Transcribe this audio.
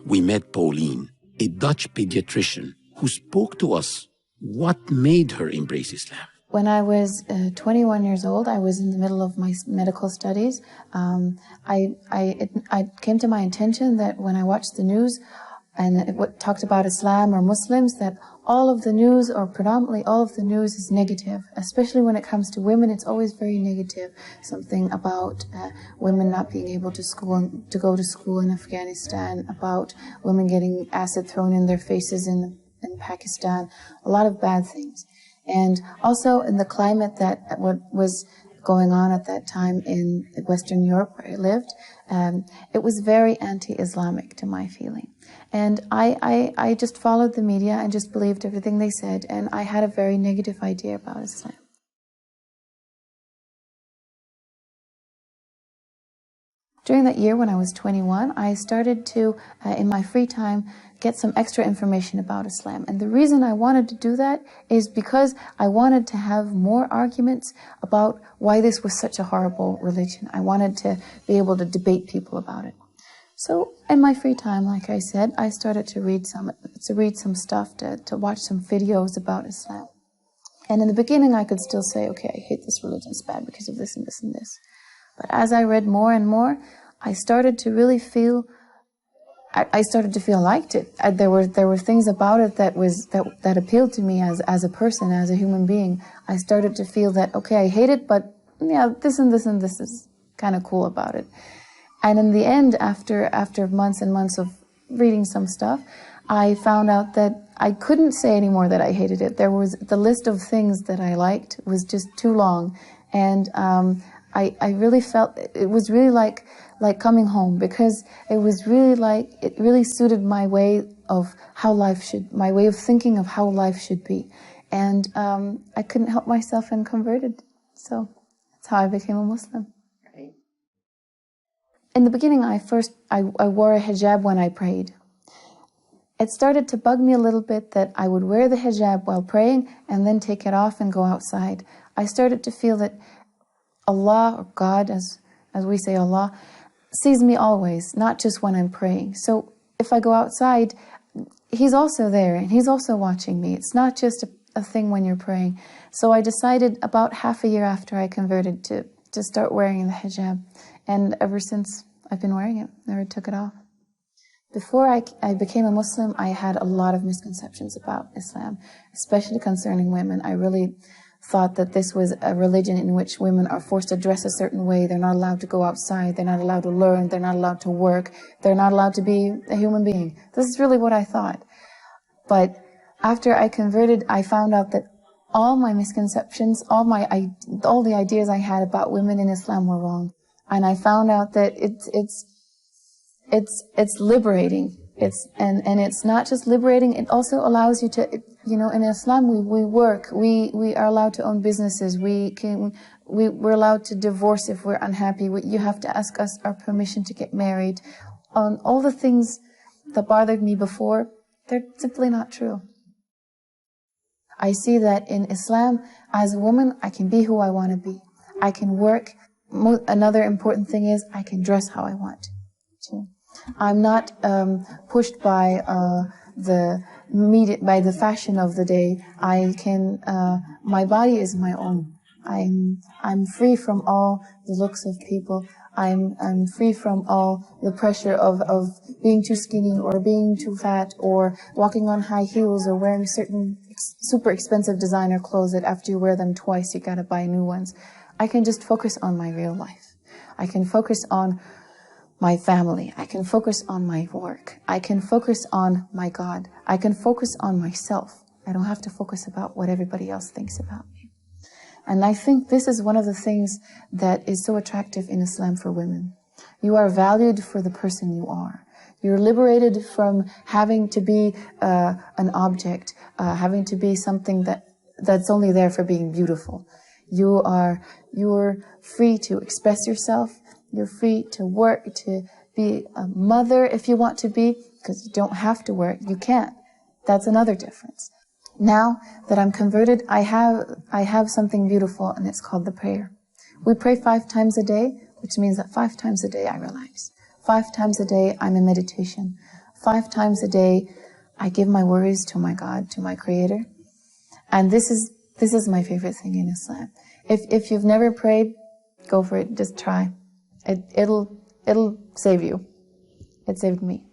we met Pauline, a Dutch pediatrician who spoke to us what made her embrace Islam. When I was 21 years old, I was in the middle of my medical studies. It came to my attention that when I watched the news and it talked about Islam or Muslims, that all of the news, or predominantly all of the news, is negative. Especially when it comes to women, it's always very negative. Something about women not being able to go to school in Afghanistan, about women getting acid thrown in their faces in Pakistan, a lot of bad things. And also in the climate that was going on at that time in Western Europe where I lived, it was very anti-Islamic to my feeling. And I just followed the media and just believed everything they said, and I had a very negative idea about Islam. During that year when I was 21, I started to, in my free time, get some extra information about Islam. And the reason I wanted to do that is because I wanted to have more arguments about why this was such a horrible religion. I wanted to be able to debate people about it. So in my free time, like I said, I started to read some stuff, to watch some videos about Islam. And in the beginning, I could still say, okay, I hate this religion, it's bad because of this and this and this. But as I read more and more, I started to really feel, I started to feel liked it. There were things about it that appealed to me as a person, as a human being. I started to feel that, okay, I hate it, but yeah, this and this and this is kind of cool about it. And in the end, after months and months of reading some stuff, I found out that I couldn't say anymore that I hated it. The list of things that I liked was just too long. And I really felt it was really like coming home, because it was really like, it really suited my way of my way of thinking of how life should be. And I couldn't help myself and converted. So that's how I became a Muslim. In the beginning, I wore a hijab when I prayed. It started to bug me a little bit that I would wear the hijab while praying and then take it off and go outside. I started to feel that Allah, or God, as we say Allah, sees me always, not just when I'm praying. So if I go outside, He's also there and He's also watching me. It's not just a thing when you're praying. So I decided about half a year after I converted to start wearing the hijab. And ever since, I've been wearing it, never took it off. Before I became a Muslim, I had a lot of misconceptions about Islam, especially concerning women. I really thought that this was a religion in which women are forced to dress a certain way. They're not allowed to go outside. They're not allowed to learn. They're not allowed to work. They're not allowed to be a human being. This is really what I thought. But after I converted, I found out that all my misconceptions, all the ideas I had about women in Islam were wrong. And I found out that it's liberating. And it's not just liberating, it also allows you to, in Islam we work, we are allowed to own businesses, we're allowed to divorce if we're unhappy, you have to ask us our permission to get married. All the things that bothered me before, they're simply not true. I see that in Islam, as a woman, I can be who I want to be. I can work. Another important thing is I can dress how I want to. I'm not pushed by the media, by the fashion of the day. I can. My body is my own. I'm free from all the looks of people. I'm free from all the pressure of being too skinny or being too fat or walking on high heels or wearing certain super expensive designer clothes that after you wear them twice you gotta buy new ones. I can just focus on my real life. I can focus on my family. I can focus on my work. I can focus on my God. I can focus on myself. I don't have to focus about what everybody else thinks about me. And I think this is one of the things that is so attractive in Islam for women. You are valued for the person you are. You're liberated from having to be an object, having to be something that's only there for being beautiful. You're free to express yourself. You're free to work, to be a mother if you want to be, because you don't have to work. You can't. That's another difference. Now that I'm converted, I have something beautiful, and it's called the prayer. We pray 5 times a day, which means that 5 times a day I relax. 5 times a day I'm in meditation. 5 times a day, I give my worries to my God, to my Creator. And this is my favorite thing in Islam. If you've never prayed, go for it. Just try. It'll save you. It saved me.